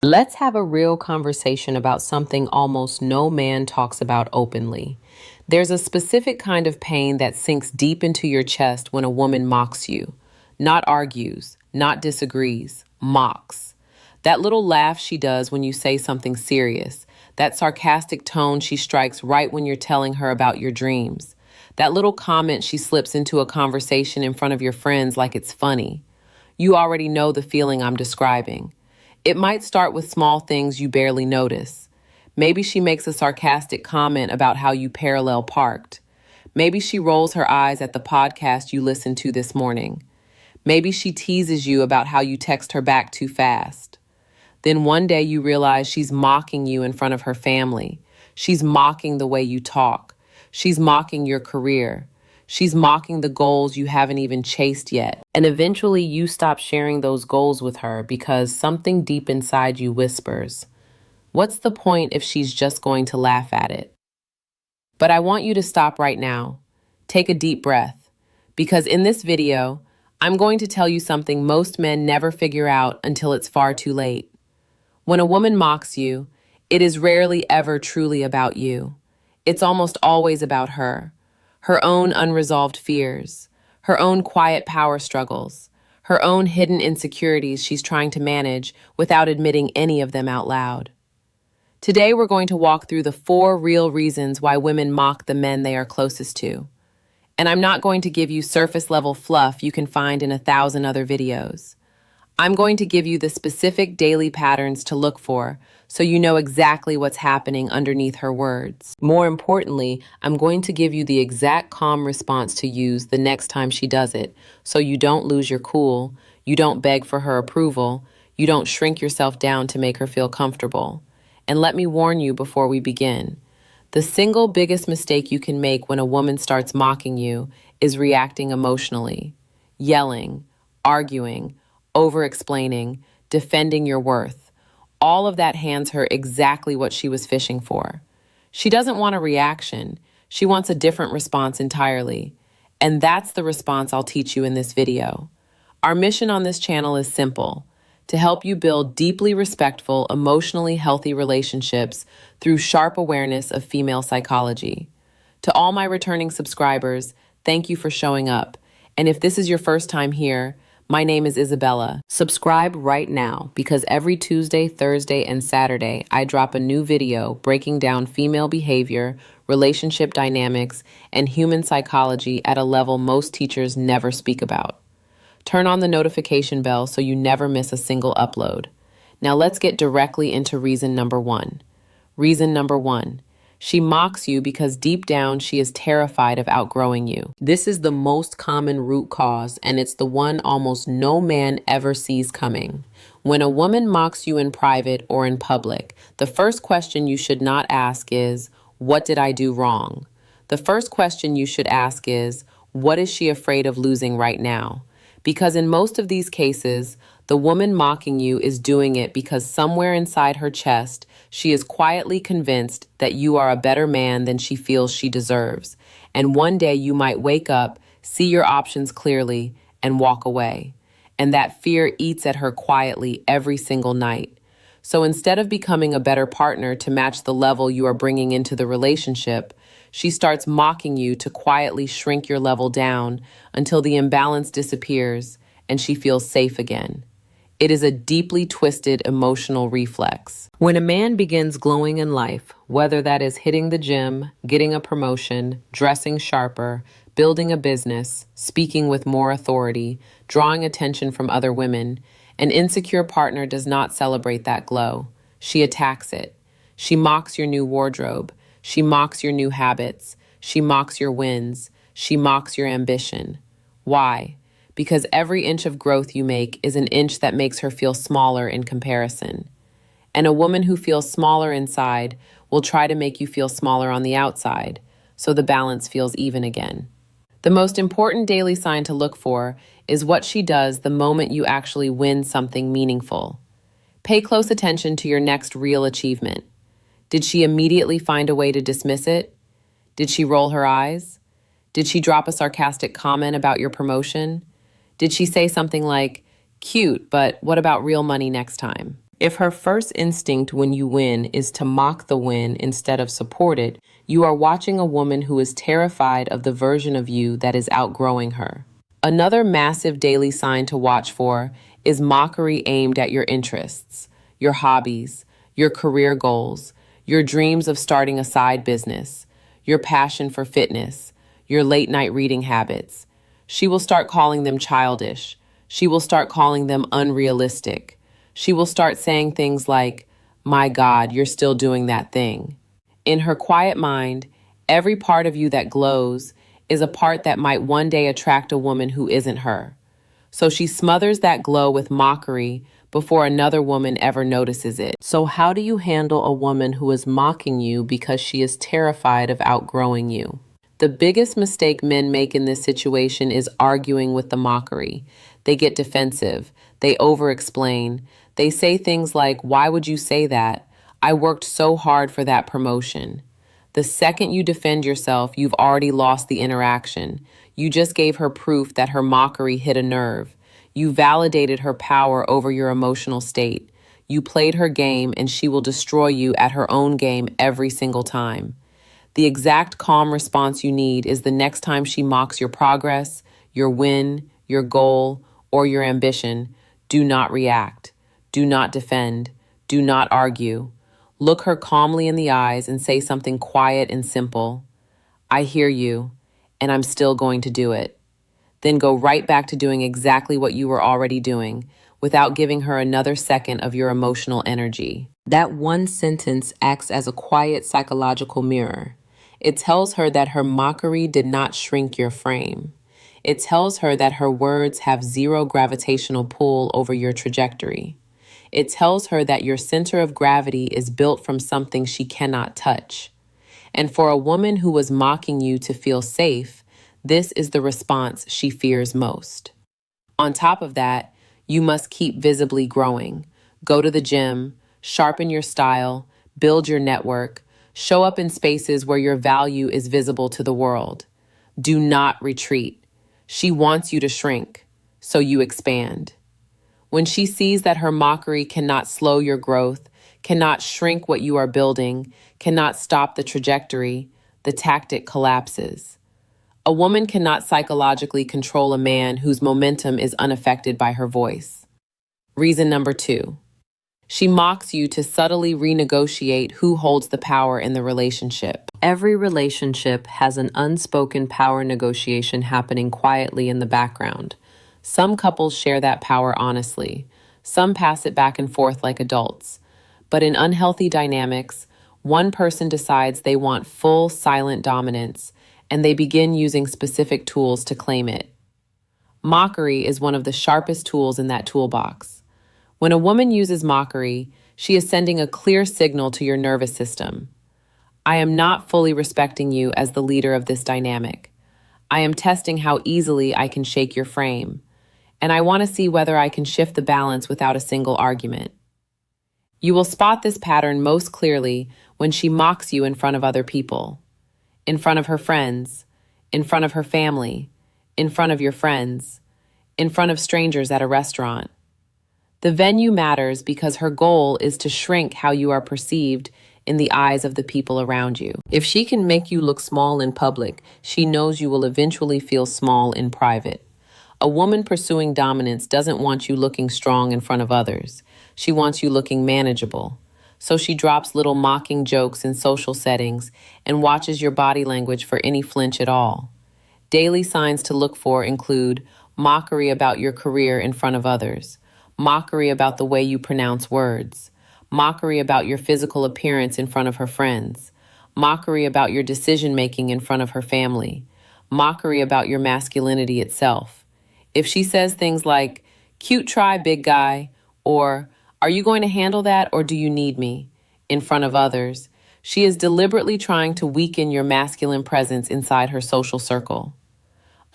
Let's have a real conversation about something almost no man talks about openly. There's a specific kind of pain that sinks deep into your chest when a woman mocks you. Not argues, not disagrees, mocks. That little laugh she does when you say something serious. That sarcastic tone she strikes right when you're telling her about your dreams. That little comment she slips into a conversation in front of your friends like it's funny. You already know the feeling I'm describing. It might start with small things you barely notice. Maybe she makes a sarcastic comment about how you parallel parked. Maybe she rolls her eyes at the podcast you listened to this morning. Maybe she teases you about how you text her back too fast. Then one day you realize she's mocking you in front of her family. She's mocking the way you talk. She's mocking your career. She's mocking the goals you haven't even chased yet. And eventually you stop sharing those goals with her because something deep inside you whispers, what's the point if she's just going to laugh at it? But I want you to stop right now. Take a deep breath. Because in this video, I'm going to tell you something most men never figure out until it's far too late. When a woman mocks you, it is rarely ever truly about you. It's almost always about her. Her own unresolved fears, her own quiet power struggles, her own hidden insecurities she's trying to manage without admitting any of them out loud. Today, we're going to walk through the 4 real reasons why women mock the men they are closest to. And I'm not going to give you surface-level fluff you can find in 1,000 other videos. I'm going to give you the specific daily patterns to look for so you know exactly what's happening underneath her words. More importantly, I'm going to give you the exact calm response to use the next time she does it so you don't lose your cool, you don't beg for her approval, you don't shrink yourself down to make her feel comfortable. And let me warn you before we begin. The single biggest mistake you can make when a woman starts mocking you is reacting emotionally, yelling, arguing, overexplaining, defending your worth. All of that hands her exactly what she was fishing for. She doesn't want a reaction. She wants a different response entirely. And that's the response I'll teach you in this video. Our mission on this channel is simple: to help you build deeply respectful, emotionally healthy relationships through sharp awareness of female psychology. To all my returning subscribers, thank you for showing up. And if this is your first time here, my name is Isabella. Subscribe right now because every Tuesday, Thursday, and Saturday, I drop a new video breaking down female behavior, relationship dynamics, and human psychology at a level most teachers never speak about. Turn on the notification bell so you never miss a single upload. Now let's get directly into reason number 1. Reason number 1. She mocks you because deep down she is terrified of outgrowing you. This is the most common root cause, and it's the one almost no man ever sees coming. When a woman mocks you in private or in public, the first question you should not ask is, what did I do wrong? The first question you should ask is, what is she afraid of losing right now? Because in most of these cases, the woman mocking you is doing it because somewhere inside her chest, she is quietly convinced that you are a better man than she feels she deserves. And one day you might wake up, see your options clearly, and walk away. And that fear eats at her quietly every single night. So instead of becoming a better partner to match the level you are bringing into the relationship, she starts mocking you to quietly shrink your level down until the imbalance disappears and she feels safe again. It is a deeply twisted emotional reflex. When a man begins glowing in life, whether that is hitting the gym, getting a promotion, dressing sharper, building a business, speaking with more authority, drawing attention from other women, an insecure partner does not celebrate that glow. She attacks it. She mocks your new wardrobe. She mocks your new habits. She mocks your wins. She mocks your ambition. Why? Because every inch of growth you make is an inch that makes her feel smaller in comparison. And a woman who feels smaller inside will try to make you feel smaller on the outside, so the balance feels even again. The most important daily sign to look for is what she does the moment you actually win something meaningful. Pay close attention to your next real achievement. Did she immediately find a way to dismiss it? Did she roll her eyes? Did she drop a sarcastic comment about your promotion? Did she say something like, cute, but what about real money next time? If her first instinct when you win is to mock the win instead of support it, you are watching a woman who is terrified of the version of you that is outgrowing her. Another massive daily sign to watch for is mockery aimed at your interests, your hobbies, your career goals, your dreams of starting a side business, your passion for fitness, your late night reading habits. She will start calling them childish. She will start calling them unrealistic. She will start saying things like, "My God, you're still doing that thing." In her quiet mind, every part of you that glows is a part that might one day attract a woman who isn't her. So she smothers that glow with mockery before another woman ever notices it. So how do you handle a woman who is mocking you because she is terrified of outgrowing you? The biggest mistake men make in this situation is arguing with the mockery. They get defensive. They overexplain. They say things like, "Why would you say that? I worked so hard for that promotion." The second you defend yourself, you've already lost the interaction. You just gave her proof that her mockery hit a nerve. You validated her power over your emotional state. You played her game, and she will destroy you at her own game every single time. The exact calm response you need is the next time she mocks your progress, your win, your goal, or your ambition. Do not react. Do not defend. Do not argue. Look her calmly in the eyes and say something quiet and simple. "I hear you, and I'm still going to do it." Then go right back to doing exactly what you were already doing without giving her another second of your emotional energy. That one sentence acts as a quiet psychological mirror. It tells her that her mockery did not shrink your frame. It tells her that her words have zero gravitational pull over your trajectory. It tells her that your center of gravity is built from something she cannot touch. And for a woman who was mocking you to feel safe, this is the response she fears most. On top of that, you must keep visibly growing. Go to the gym, sharpen your style, build your network, show up in spaces where your value is visible to the world. Do not retreat. She wants you to shrink, so you expand. When she sees that her mockery cannot slow your growth, cannot shrink what you are building, cannot stop the trajectory, the tactic collapses. A woman cannot psychologically control a man whose momentum is unaffected by her voice. Reason number 2. She mocks you to subtly renegotiate who holds the power in the relationship. Every relationship has an unspoken power negotiation happening quietly in the background. Some couples share that power honestly. Some pass it back and forth like adults. But in unhealthy dynamics, one person decides they want full silent dominance, and they begin using specific tools to claim it. Mockery is one of the sharpest tools in that toolbox. When a woman uses mockery, she is sending a clear signal to your nervous system. I am not fully respecting you as the leader of this dynamic. I am testing how easily I can shake your frame, and I want to see whether I can shift the balance without a single argument. You will spot this pattern most clearly when she mocks you in front of other people, in front of her friends, in front of her family, in front of your friends, in front of strangers at a restaurant. The venue matters because her goal is to shrink how you are perceived in the eyes of the people around you. If she can make you look small in public, she knows you will eventually feel small in private. A woman pursuing dominance doesn't want you looking strong in front of others. She wants you looking manageable. So she drops little mocking jokes in social settings and watches your body language for any flinch at all. Daily signs to look for include mockery about your career in front of others, mockery about the way you pronounce words, mockery about your physical appearance in front of her friends, mockery about your decision-making in front of her family, mockery about your masculinity itself. If she says things like, "Cute try, big guy," or "Are you going to handle that or do you need me?" in front of others, she is deliberately trying to weaken your masculine presence inside her social circle.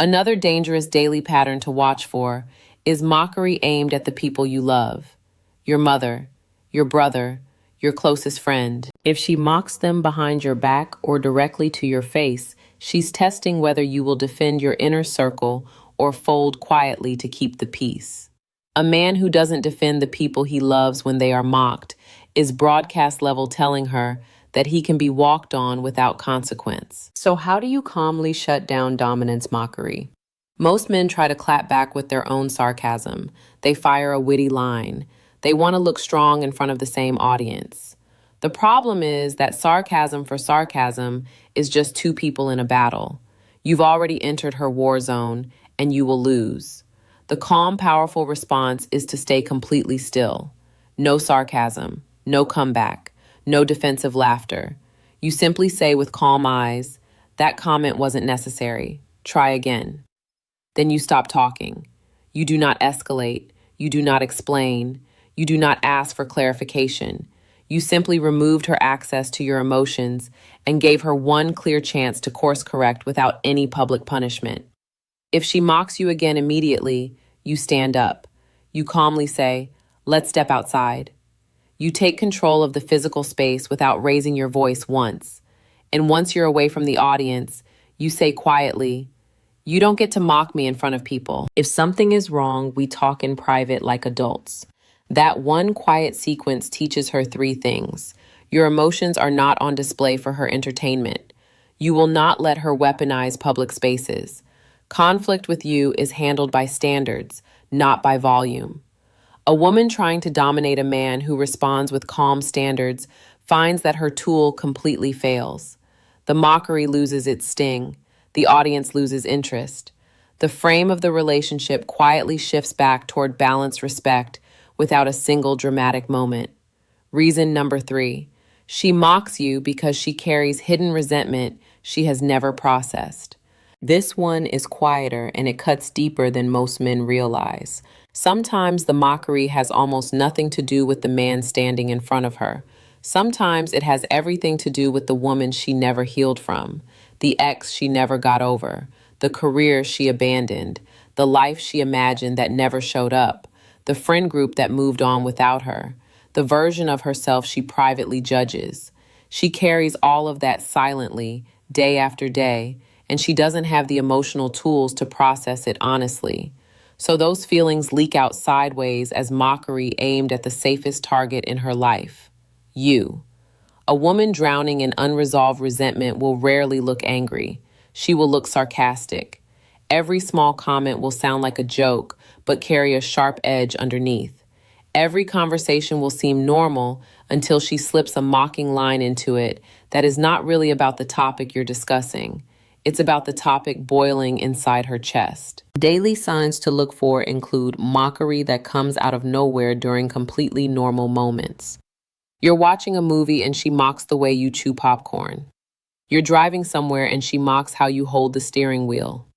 Another dangerous daily pattern to watch for is mockery aimed at the people you love, your mother, your brother, your closest friend. If she mocks them behind your back or directly to your face, she's testing whether you will defend your inner circle or fold quietly to keep the peace. A man who doesn't defend the people he loves when they are mocked is broadcast level telling her that he can be walked on without consequence. So, how do you calmly shut down dominance mockery? Most men try to clap back with their own sarcasm. They fire a witty line. They want to look strong in front of the same audience. The problem is that sarcasm for sarcasm is just two people in a battle. You've already entered her war zone, and you will lose. The calm, powerful response is to stay completely still. No sarcasm, no comeback, no defensive laughter. You simply say with calm eyes, "That comment wasn't necessary. Try again." Then you stop talking. You do not escalate. You do not explain. You do not ask for clarification. You simply removed her access to your emotions and gave her one clear chance to course correct without any public punishment. If she mocks you again immediately, you stand up. You calmly say, "Let's step outside." You take control of the physical space without raising your voice once. And once you're away from the audience, you say quietly, "You don't get to mock me in front of people. If something is wrong, we talk in private like adults." That one quiet sequence teaches her three things. Your emotions are not on display for her entertainment. You will not let her weaponize public spaces. Conflict with you is handled by standards, not by volume. A woman trying to dominate a man who responds with calm standards finds that her tool completely fails. The mockery loses its sting. The audience loses interest. The frame of the relationship quietly shifts back toward balanced respect without a single dramatic moment. Reason number 3. She mocks you because she carries hidden resentment she has never processed. This one is quieter and it cuts deeper than most men realize. Sometimes the mockery has almost nothing to do with the man standing in front of her. Sometimes it has everything to do with the woman she never healed from, the ex she never got over, the career she abandoned, the life she imagined that never showed up, the friend group that moved on without her, the version of herself she privately judges. She carries all of that silently, day after day, and she doesn't have the emotional tools to process it honestly. So those feelings leak out sideways as mockery aimed at the safest target in her life, you. A woman drowning in unresolved resentment will rarely look angry. She will look sarcastic. Every small comment will sound like a joke, but carry a sharp edge underneath. Every conversation will seem normal until she slips a mocking line into it that is not really about the topic you're discussing. It's about the topic boiling inside her chest. Daily signs to look for include mockery that comes out of nowhere during completely normal moments. You're watching a movie and she mocks the way you chew popcorn. You're driving somewhere and she mocks how you hold the steering wheel.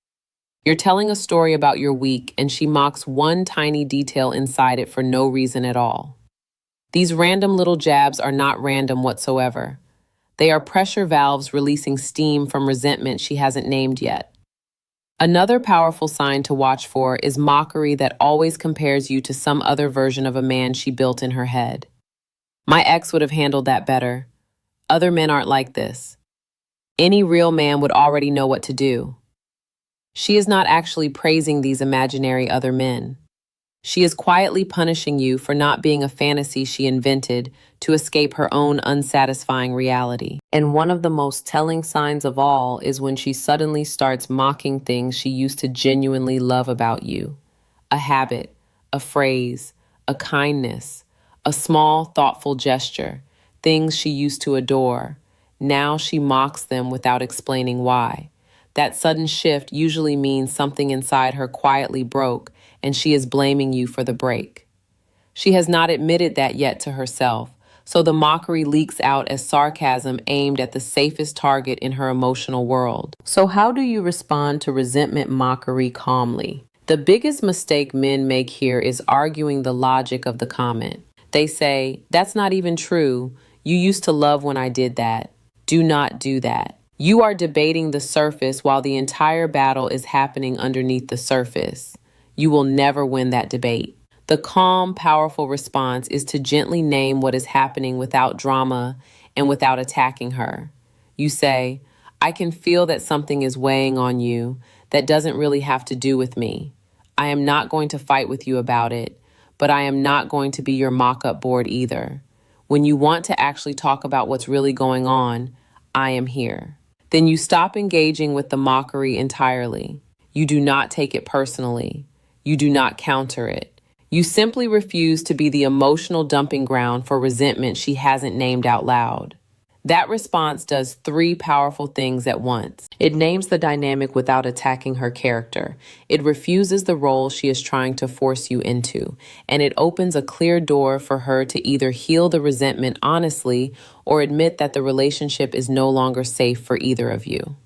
You're telling a story about your week and she mocks one tiny detail inside it for no reason at all. These random little jabs are not random whatsoever. They are pressure valves releasing steam from resentment she hasn't named yet. Another powerful sign to watch for is mockery that always compares you to some other version of a man she built in her head. My ex would have handled that better. Other men aren't like this. Any real man would already know what to do. She is not actually praising these imaginary other men. She is quietly punishing you for not being a fantasy she invented to escape her own unsatisfying reality. And one of the most telling signs of all is when she suddenly starts mocking things she used to genuinely love about you. A habit, a phrase, a kindness, a small, thoughtful gesture, things she used to adore. Now she mocks them without explaining why. That sudden shift usually means something inside her quietly broke, and she is blaming you for the break. She has not admitted that yet to herself, so the mockery leaks out as sarcasm aimed at the safest target in her emotional world. So how do you respond to resentment mockery calmly? The biggest mistake men make here is arguing the logic of the comment. They say, "That's not even true. You used to love when I did that. Do not do that." You are debating the surface while the entire battle is happening underneath the surface. You will never win that debate. The calm, powerful response is to gently name what is happening without drama and without attacking her. You say, "I can feel that something is weighing on you that doesn't really have to do with me. I am not going to fight with you about it, but I am not going to be your mock-up board either. When you want to actually talk about what's really going on, I am here. Then you stop engaging with the mockery entirely. You do not take it personally. You do not counter it. You simply refuse to be the emotional dumping ground for resentment she hasn't named out loud. That response does three powerful things at once. It names the dynamic without attacking her character. It refuses the role she is trying to force you into. And it opens a clear door for her to either heal the resentment honestly or admit that the relationship is no longer safe for either of you.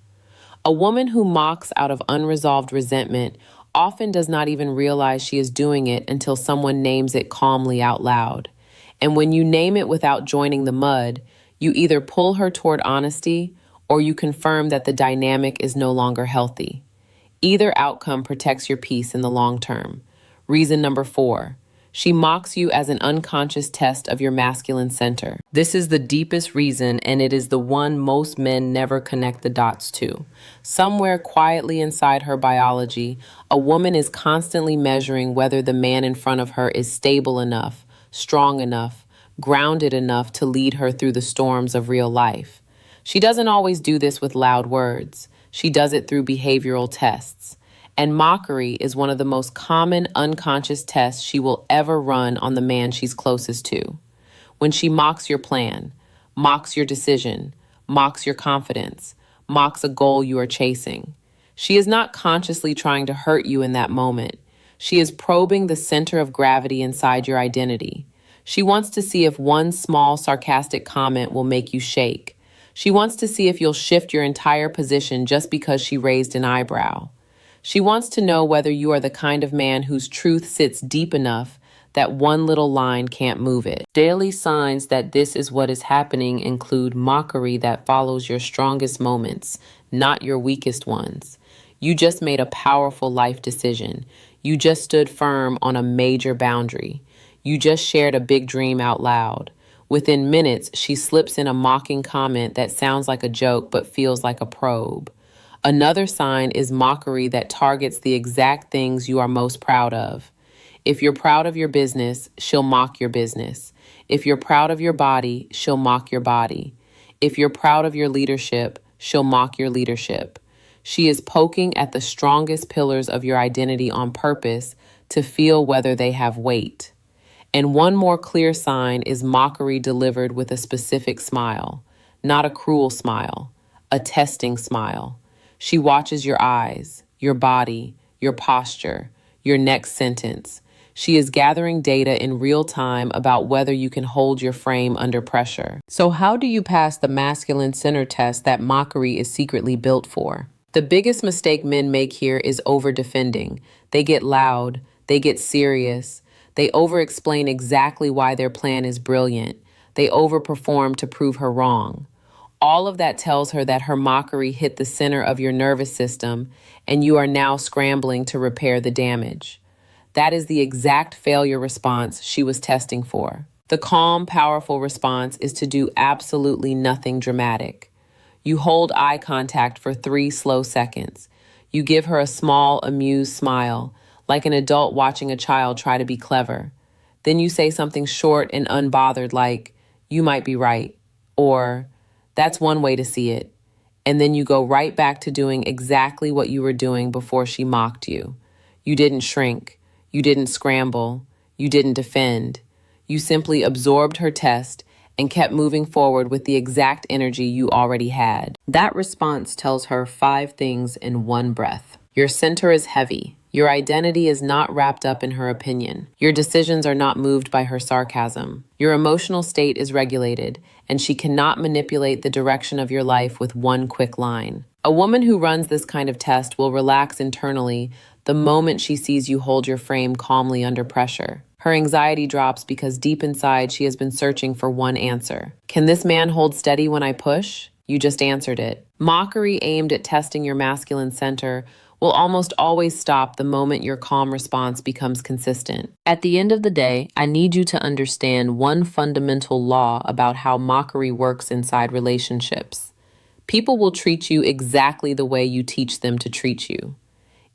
A woman who mocks out of unresolved resentment often does not even realize she is doing it until someone names it calmly out loud. And when you name it without joining the mud, you either pull her toward honesty or you confirm that the dynamic is no longer healthy. Either outcome protects your peace in the long term. Reason number 4. She mocks you as an unconscious test of your masculine center. This is the deepest reason, and it is the one most men never connect the dots to. Somewhere quietly inside her biology, a woman is constantly measuring whether the man in front of her is stable enough, strong enough, grounded enough to lead her through the storms of real life. She doesn't always do this with loud words. She does it through behavioral tests. And mockery is one of the most common unconscious tests she will ever run on the man she's closest to. When she mocks your plan, mocks your decision, mocks your confidence, mocks a goal you are chasing. She is not consciously trying to hurt you in that moment. She is probing the center of gravity inside your identity. She wants to see if one small sarcastic comment will make you shake. She wants to see if you'll shift your entire position just because she raised an eyebrow. She wants to know whether you are the kind of man whose truth sits deep enough that one little line can't move it. Daily signs that this is what is happening include mockery that follows your strongest moments, not your weakest ones. You just made a powerful life decision. You just stood firm on a major boundary. You just shared a big dream out loud. Within minutes, she slips in a mocking comment that sounds like a joke but feels like a probe. Another sign is mockery that targets the exact things you are most proud of. If you're proud of your business, she'll mock your business. If you're proud of your body, she'll mock your body. If you're proud of your leadership, she'll mock your leadership. She is poking at the strongest pillars of your identity on purpose to feel whether they have weight. And one more clear sign is mockery delivered with a specific smile, not a cruel smile, a testing smile. She watches your eyes, your body, your posture, your next sentence. She is gathering data in real time about whether you can hold your frame under pressure. So how do you pass the masculine center test that mockery is secretly built for? The biggest mistake men make here is over-defending. They get loud, they get serious, they over-explain exactly why their plan is brilliant. They overperform to prove her wrong. All of that tells her that her mockery hit the center of your nervous system, and you are now scrambling to repair the damage. That is the exact failure response she was testing for. The calm, powerful response is to do absolutely nothing dramatic. You hold eye contact for 3 slow seconds. You give her a small, amused smile, like an adult watching a child try to be clever. Then you say something short and unbothered like, "You might be right," or "That's one way to see it." And then you go right back to doing exactly what you were doing before she mocked you. You didn't shrink. You didn't scramble. You didn't defend. You simply absorbed her test and kept moving forward with the exact energy you already had. That response tells her 5 things in one breath. Your center is heavy. Your identity is not wrapped up in her opinion. Your decisions are not moved by her sarcasm. Your emotional state is regulated, and she cannot manipulate the direction of your life with one quick line. A woman who runs this kind of test will relax internally the moment she sees you hold your frame calmly under pressure. Her anxiety drops because deep inside she has been searching for one answer. Can this man hold steady when I push? You just answered it. Mockery aimed at testing your masculine center will almost always stop the moment your calm response becomes consistent. At the end of the day, I need you to understand one fundamental law about how mockery works inside relationships. People will treat you exactly the way you teach them to treat you.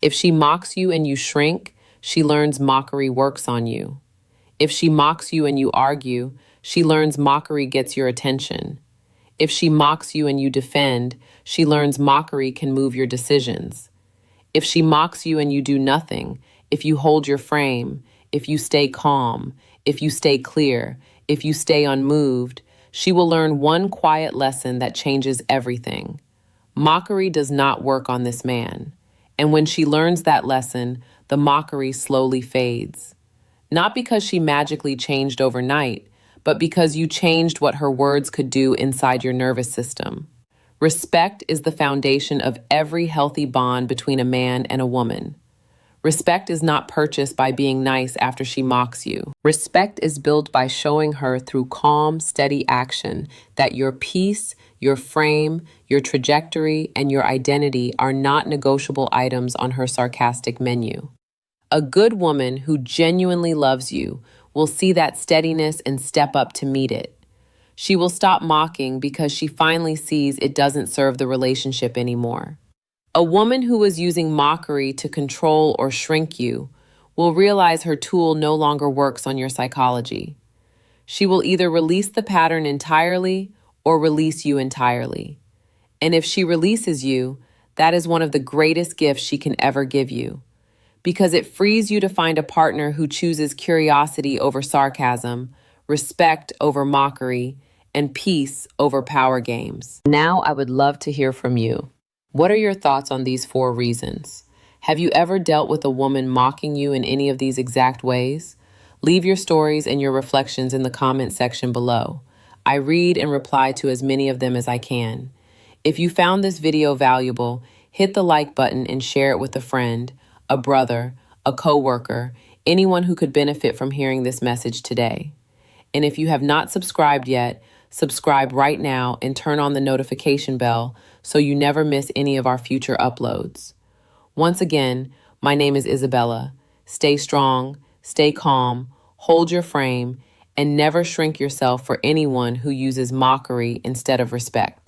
If she mocks you and you shrink, she learns mockery works on you. If she mocks you and you argue, she learns mockery gets your attention. If she mocks you and you defend, she learns mockery can move your decisions. If she mocks you and you do nothing, if you hold your frame, if you stay calm, if you stay clear, if you stay unmoved, she will learn one quiet lesson that changes everything. Mockery does not work on this man. And when she learns that lesson, the mockery slowly fades. Not because she magically changed overnight, but because you changed what her words could do inside your nervous system. Respect is the foundation of every healthy bond between a man and a woman. Respect is not purchased by being nice after she mocks you. Respect is built by showing her through calm, steady action that your peace, your frame, your trajectory, and your identity are not negotiable items on her sarcastic menu. A good woman who genuinely loves you will see that steadiness and step up to meet it. She will stop mocking because she finally sees it doesn't serve the relationship anymore. A woman who is using mockery to control or shrink you will realize her tool no longer works on your psychology. She will either release the pattern entirely or release you entirely. And if she releases you, that is one of the greatest gifts she can ever give you, because it frees you to find a partner who chooses curiosity over sarcasm, respect over mockery, and peace over power games. Now I would love to hear from you. What are your thoughts on these 4 reasons? Have you ever dealt with a woman mocking you in any of these exact ways? Leave your stories and your reflections in the comment section below. I read and reply to as many of them as I can. If you found this video valuable, hit the like button and share it with a friend, a brother, a coworker, anyone who could benefit from hearing this message today. And if you have not subscribed yet, subscribe right now and turn on the notification bell so you never miss any of our future uploads. Once again, my name is Isabella. Stay strong, stay calm, hold your frame, and never shrink yourself for anyone who uses mockery instead of respect.